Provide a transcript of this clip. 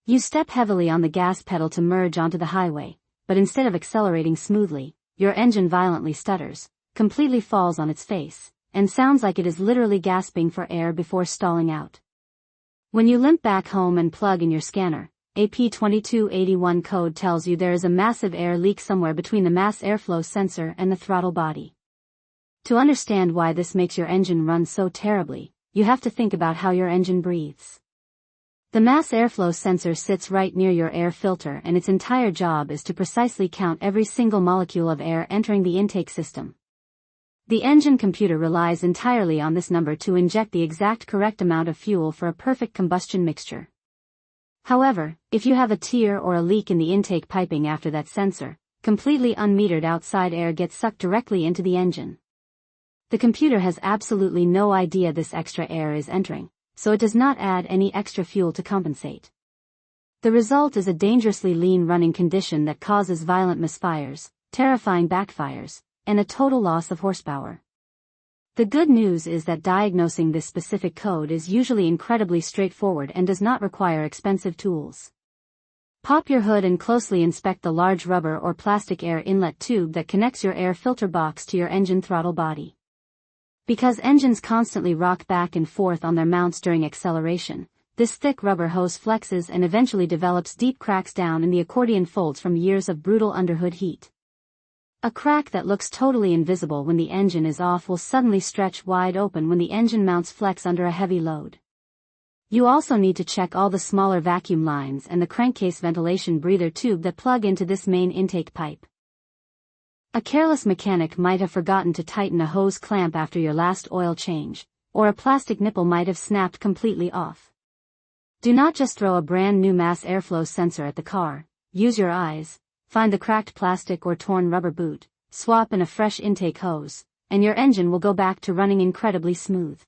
You step heavily on the gas pedal to merge onto the highway, but instead of accelerating smoothly, your engine violently stutters, completely falls on its face, and sounds like it is literally gasping for air before stalling out. When you limp back home and plug in your scanner, a P2281 code tells you there is a massive air leak somewhere between the mass airflow sensor and the throttle body. To understand why this makes your engine run so terribly, you have to think about how your engine breathes. The mass airflow sensor sits right near your air filter, and its entire job is to precisely count every single molecule of air entering the intake system. The engine computer relies entirely on this number to inject the exact correct amount of fuel for a perfect combustion mixture. However, if you have a tear or a leak in the intake piping after that sensor, completely unmetered outside air gets sucked directly into the engine. The computer has absolutely no idea this extra air is entering, so it does not add any extra fuel to compensate. The result is a dangerously lean running condition that causes violent misfires, terrifying backfires, and a total loss of horsepower. The good news is that diagnosing this specific code is usually incredibly straightforward and does not require expensive tools. Pop your hood and closely inspect the large rubber or plastic air inlet tube that connects your air filter box to your engine throttle body. Because engines constantly rock back and forth on their mounts during acceleration, this thick rubber hose flexes and eventually develops deep cracks down in the accordion folds from years of brutal underhood heat. A crack that looks totally invisible when the engine is off will suddenly stretch wide open when the engine mounts flex under a heavy load. You also need to check all the smaller vacuum lines and the crankcase ventilation breather tube that plug into this main intake pipe. A careless mechanic might have forgotten to tighten a hose clamp after your last oil change, or a plastic nipple might have snapped completely off. Do not just throw a brand new mass airflow sensor at the car. Use your eyes, find the cracked plastic or torn rubber boot, swap in a fresh intake hose, and your engine will go back to running incredibly smooth.